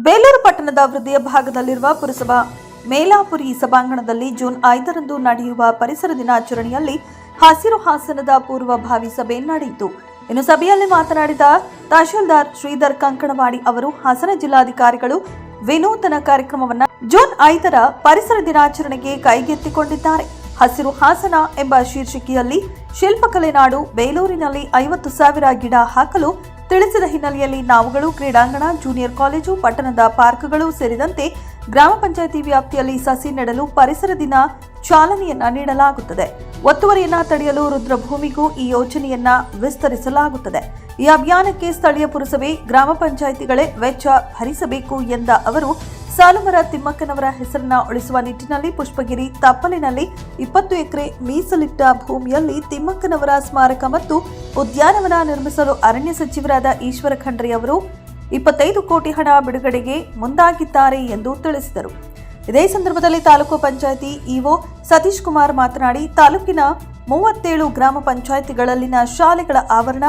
ಬೇಲೂರು ಪಟ್ಟಣದ ಹೃದಯ ಭಾಗದಲ್ಲಿರುವ ಪುರಸಭಾ ಮೇಲಾಪುರಿ ಸಭಾಂಗಣದಲ್ಲಿ ಜೂನ್ 5ರಂದು ನಡೆಯುವ ಪರಿಸರ ದಿನಾಚರಣೆಯಲ್ಲಿ ಹಸಿರು ಹಾಸನದ ಪೂರ್ವಭಾವಿ ಸಭೆ ನಡೆಯಿತು. ಇನ್ನು ಸಭೆಯಲ್ಲಿ ಮಾತನಾಡಿದ ತಹಶೀಲ್ದಾರ್ ಶ್ರೀಧರ್ ಕಂಕಣವಾಡಿ ಅವರು ಹಾಸನ ಜಿಲ್ಲಾಧಿಕಾರಿಗಳು ವಿನೂತನ ಕಾರ್ಯಕ್ರಮವನ್ನು ಜೂನ್ 5ರ ಪರಿಸರ ದಿನಾಚರಣೆಗೆ ಕೈಗೆತ್ತಿಕೊಂಡಿದ್ದಾರೆ. ಹಸಿರು ಹಾಸನ ಎಂಬ ಶೀರ್ಷಿಕೆಯಲ್ಲಿ ಶಿಲ್ಪಕಲೆ ನಾಡು ಬೇಲೂರಿನಲ್ಲಿ 50,000 ಗಿಡ ಹಾಕಲು ತಿಳಿಸಿದ ಹಿನ್ನೆಲೆಯಲ್ಲಿ ನಾವುಗಳು ಕ್ರೀಡಾಂಗಣ, ಜೂನಿಯರ್ ಕಾಲೇಜು, ಪಟ್ಟಣದ ಪಾರ್ಕ್ಗಳು ಸೇರಿದಂತೆ ಗ್ರಾಮ ಪಂಚಾಯಿತಿ ವ್ಯಾಪ್ತಿಯಲ್ಲಿ ಸಸಿ ನೆಡಲು ಪರಿಸರ ದಿನ ಚಾಲನೆಯನ್ನ ನೀಡಲಾಗುತ್ತದೆ. ಒತ್ತುವರಿಯನ್ನ ತಡೆಯಲು ರುದ್ರಭೂಮಿಗೂ ಈ ಯೋಜನೆಯನ್ನ ವಿಸ್ತರಿಸಲಾಗುತ್ತದೆ. ಈ ಅಭಿಯಾನಕ್ಕೆ ಸ್ಥಳೀಯ ಪುರಸಭೆ, ಗ್ರಾಮ ಪಂಚಾಯಿತಿಗಳೇ ವೆಚ್ಚ ಭರಿಸಬೇಕು ಎಂದ ಅವರು, ಸಾಲುಮರ ತಿಮ್ಮಕ್ಕನವರ ಹೆಸರನ್ನ ಉಳಿಸುವ ನಿಟ್ಟಿನಲ್ಲಿ ಪುಷ್ಪಗಿರಿ ತಪ್ಪಲಿನಲ್ಲಿ 20 ಎಕರೆ ಮೀಸಲಿಟ್ಟ ಭೂಮಿಯಲ್ಲಿ ತಿಮ್ಮಕ್ಕನವರ ಸ್ಮಾರಕ ಮತ್ತು ಉದ್ಯಾನವನ ನಿರ್ಮಿಸಲು ಅರಣ್ಯ ಸಚಿವರಾದ ಈಶ್ವರ ಖಂಡ್ರೆ ಅವರು 25 ಕೋಟಿ ಹಣ ಬಿಡುಗಡೆಗೆ ಮುಂದಾಗಿದ್ದಾರೆ ಎಂದು ತಿಳಿಸಿದರು. ಇದೇ ಸಂದರ್ಭದಲ್ಲಿ ತಾಲೂಕು ಪಂಚಾಯಿತಿ ಇಒ ಸತೀಶ್ ಕುಮಾರ್ ಮಾತನಾಡಿ, ತಾಲೂಕಿನ 37 ಗ್ರಾಮ ಪಂಚಾಯಿತಿಗಳಲ್ಲಿನ ಶಾಲೆಗಳ ಆವರಣ,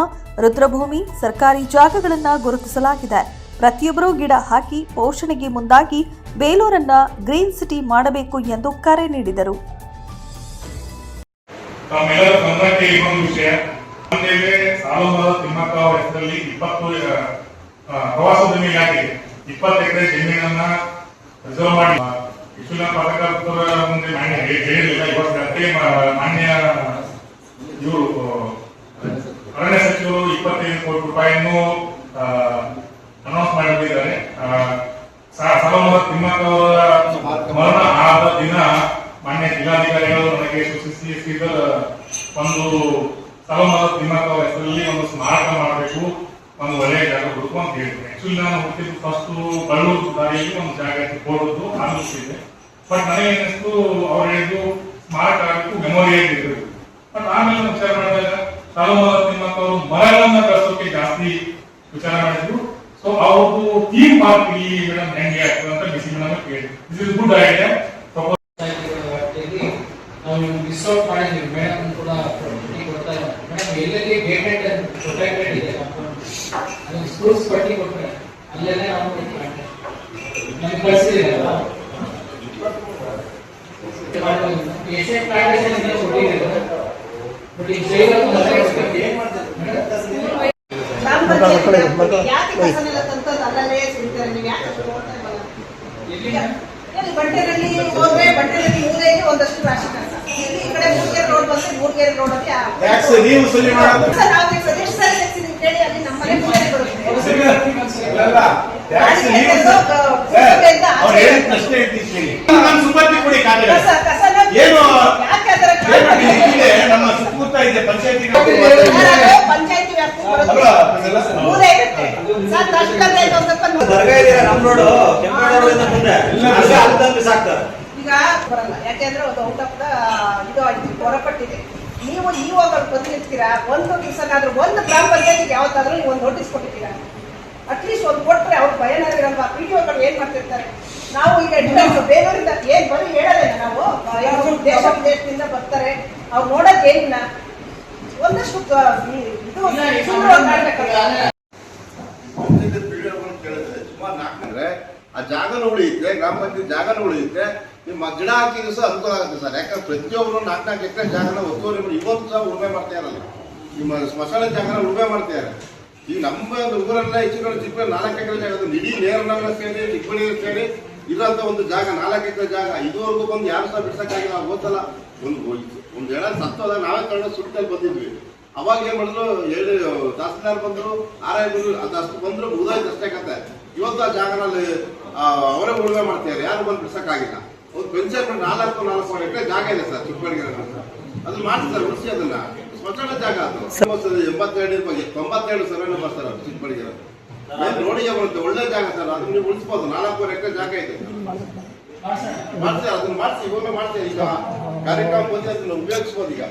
ರುದ್ರಭೂಮಿ, ಸರ್ಕಾರಿ ಜಾಗಗಳನ್ನು ಗುರುತಿಸಲಾಗಿದೆ. ಪ್ರತಿಯೊಬ್ಬರೂ ಗಿಡ ಹಾಕಿ ಪೋಷಣೆಗೆ ಮುಂದಾಗಿ ಬೇಲೂರನ್ನ ಗ್ರೀನ್ ಸಿಟಿ ಮಾಡಬೇಕು ಎಂದು ಕರೆ ನೀಡಿದರು. ಪ್ರವಾಸೋದ್ಯಮ ಇಲಾಖೆ 20 ಎಕರೆ ಜಮೀನನ್ನ ರಿಸರ್ವ್ ಮಾಡಿ ಪತ್ರಕರ್ತರ ಮುಂದೆ ಮಾನ್ಯ ಹೇಳಿಲ್ಲ. ಇವತ್ತು ಮಾನ್ಯ ಇವರು ಅರಣ್ಯ ಸಚಿವರು 25 ಕೋಟಿ ರೂಪಾಯಿಯನ್ನು ಅನೌನ್ಸ್ ಮಾಡಿದ್ದಾರೆ. ಸಾಲುಮರ ತಿಮ್ಮಕ್ಕ ಅವರ ಮರಣ ಆದ ದಿನ ಮಾನ್ಯ ಜಿಲ್ಲಾಧಿಕಾರಿಗಳು ನನಗೆ ಸೂಚಿಸಿದ ಒಂದು ಸಾಲುಮರ ತಿಮ್ಮಕ್ಕ ಅವರ ಹೆಸರಲ್ಲಿ ಒಂದು ಸ್ಮಾರಕ ಮಾಡಬೇಕು, ಒಂದು ಒಳ್ಳೆಯ ಜಾಗ ಹುಡುಕು ಅಂತ ಹೇಳಿದ್ರು. ಆಕ್ಚುಲಿ ನಾನು ಹುಟ್ಟಿದ್ದು ಫಸ್ಟ್ ಬಳ್ಳೂರು ದಾರಿಯಲ್ಲಿ ಒಂದು ಜಾಗ ಕೊಡೋದು ಆಲೋಚಿಸಿದೆ. ಬಟ್ ನನಗೆ ಏನಿಸ್ತು, ಅವ್ರು ಹೇಳಿದ್ದು ಸ್ಮಾರಕ ಆಗಬೇಕು, ಮೆಮೋರಿಯಲ್ ಇರಬೇಕು. ಬಟ್ ಆಮೇಲೆ ವಿಚಾರ ಮಾಡಿದಾಗ ಸಾಲುಮರ ತಿಮ್ಮಕ್ಕ ಅವರು ಮರಗಳನ್ನ ಬೆಳೆಸೋಕೆ ಜಾಸ್ತಿ ವಿಚಾರ ಮಾಡಿದ್ರು. ಸೊ ಅವ್ರದ್ದು ಥೀಮ್ ಪಾರ್ಕ್ ಇಲ್ಲಿ ಮೇಡಮ್ ಹೆಂಗೆ ಆಗ್ತದೆ ಅಂತ ಬಿಸಿ ಮೇಡಮ್ ಕೇಳಿ, ದಿಸ್ ಇಸ್ ಗುಡ್ ಐಡಿಯಾ. ನಾವು ಮಿಸ್ ಔಟ್ ಮಾಡಿದ್ವಿ. ಮೇಡಮ್ ಕೂಡ ಕೊಡ್ತಾ ಇಲ್ಲ. ಮೇಡಮ್ ಎಲ್ಲೆಲ್ಲಿ ಗೇಟೆಡ್ ಅಂಡ್ ಪ್ರೊಟೆಕ್ಟೆಡ್ ಇದೆ ಅದನ್ನು ಸ್ಕೂಲ್ಸ್ ಪಟ್ಟಿ ಕೊಟ್ಟರೆ ಅಲ್ಲೆಲ್ಲ ನಾವು ನಮ್ಗೆ ಕಳಿಸಿದ್ದೀರಲ್ಲ. ಏಷ್ಯನ್ ಪ್ಲಾಂಟೇಶನ್ ಕೊಟ್ಟಿದ್ದೀರ, ಬಟ್ ಈ ಜೈಲಲ್ಲಿ ಬಂಟೆನಲ್ಲಿ ಹೋದ್ರೆ ಬಂಟೆನಲ್ಲಿ ಊರೈಗೆ ಒಂದಷ್ಟು ರಾಶಿ ಕೆಲಸ, ಇಲ್ಲಿ ಈ ಕಡೆ ಮೂರ್ಗೆರೆ ರೋಡ್ ಬಂದ್ರೆ ಮೂರ್ಗೆರೆ ರೋಡ್ ಅಲ್ಲಿ ಕೇಳಿ ಅಲ್ಲಿ ನಮ್ಮನೆ ಮೂರ್ಗೆರೆ ಬರುತ್ತೆ. ಪಂಚಾಯತಿ ವ್ಯಾಪ್ತಿ ಮೂರೇ ಇರುತ್ತೆ. ಈಗ ಬರಲ್ಲ, ಯಾಕೆಂದ್ರೆ ಒಂದು ಔಟ್ ಆಫ್ ದ ಇದು ಹೊರಪಟ್ಟಿದೆ. ನೀವು ಇವಾಗ ಬಂದಿರ್ತೀರಾ, ಒಂದು ದಿವಸನಾದ್ರೂ ಒಂದು ಗ್ರಾಮ ಪಂಚಾಯತಿಗೆ ಯಾವತ್ತಾದ್ರೂ ನೀವು ಒಂದು ನೋಟಿಸ್ ಕೊಟ್ಟಿದ್ದೀರಾ? ಅಟ್ಲೀಸ್ಟ್ ಒಂದು ಕೊಟ್ಟರೆ ಅವ್ರು ಭಯನಾಗಿರಲ್ವಾ? ಪಿಡಿಒಗಳು ಏನ್ ಮಾಡ್ತಿರ್ತಾರೆ. ನಾವು ಈಗ ಬೇಲೂರಿಂದ ಏನ್ ಬರೀ ಹೇಳೋದೇನ, ನಾವು ದೇಶ ವಿದೇಶದಿಂದ ಬರ್ತಾರೆ, ಅವ್ರು ನೋಡೋದು ಏನಿಲ್ಲ, ಒಂದಷ್ಟು ಇದು ಆ ಜಾಗನ ಉಳಿಯುತ್ತೆ, ಗ್ರಾಮ ಪಂಚಾಯತ್ ಜಾಗನ ಉಳಿಯುತ್ತೆ. ನಿಮ್ಮ ಗಿಡ ಹಾಕಿದ್ರು ಸಹ ಅನುಕೂಲ ಆಗುತ್ತೆ ಸರ್. ಯಾಕಂದ್ರೆ ಪ್ರತಿಯೊಬ್ಬರು 4 ಎಕರೆ ಜಾಗನ ಒತ್ತುವರಿ ಮಾಡಿ ಇವತ್ತು ಸಹ ಉಳುಮೆ ಮಾಡ್ತಾ ಇರಲ್ಲ. ನಿಮ್ಮ ಸ್ಮಶಾನ ಜಾಗನ ಉಳುಮೆ ಮಾಡ್ತಾ ಇದ್ದಾರೆ. ಈಗ ನಮ್ಮ ಊರೆಲ್ಲ ಹೆಚ್ಚು ಕಡೆ ಚಿಕ್ಕ 4 ಎಕರೆ ಜಾಗ, ಇಡೀ ನೇರನಗರ ಸೇರಿ ಚಿಕ್ಕಬಳ್ಳಿ ಸೇರಿ ಇರೋಂಥ ಒಂದು ಜಾಗ 4 ಎಕರೆ ಜಾಗ ಇದುವರೆಗೂ ಬಂದು ಯಾರು ಸಹ ಬಿಡ್ಸಕ್ಕಾಗಿಲ್ಲ. ನಾವು ಓದಲ್ಲ, ಒಂದು ಹೇಳ ಸತ್ತೋದ ನಾವೇ ಕನ್ನಡ ಸುಟ್ಟಲ್ಲಿ ಬಂದಿದ್ವಿ. ಅವಾಗ ಏನ್ ಮಾಡಿದ್ರು, 7 ತಹಸೀಲ್ದಾರ್ ಬಂದ್ರು, RI ಬಂದ್ರು, ಅದಷ್ಟು ಬಂದ್ರು ಉದಾಯ್ತು ಅಷ್ಟೇ ಕತೆ. ಇವತ್ತು ಆ ಜಾಗನಲ್ಲಿ ಅವರೇ ಉಳುಮೆ ಮಾಡ್ತಾರೆ, ಯಾರು ಬಂದು ಬಿಡ್ಸಕ್ಕಾಗಿಲ್ಲ. ಒಂದು ಪಂಚಾಯತ್ 4 ಎಕರೆ ಜಾಗ ಇದೆ ಸರ್ ಚಿಕ್ಕಬಳ್ಳಿಗೆ, ಅದನ್ನ ಮಾಡಿ ಸರ್ ಉಳಿಸಿ. ಅದನ್ನ ಸ್ಮಶಾನ ಜಾಗ ಅದು 92 ಸರ್ವೆ ನಂಬರ್ ಸರ್ ಚಿಕ್ಕಬಳ್ಳಿಗೆ ರೋಡಿಗೆ ಬರುತ್ತೆ. ಒಳ್ಳೆ ಜಾಗ ಸರ್, ಅದನ್ನ ನೀವು ಉಳಿಸ್ಬೋದು. 4 ಎಕರೆ ಜಾಗ ಇದೆ, ಮಾಡ್ತೀವಿ. ಅದನ್ನ ಮಾಡಿಸಿ ಇವಾಗ ಮಾಡ್ತೀವಿ. ಈಗ ಕಾರ್ಯಕ್ರಮ ಬಂದು ಅದನ್ನ ಉಪಯೋಗಿಸ್ಬೋದು. ಈಗ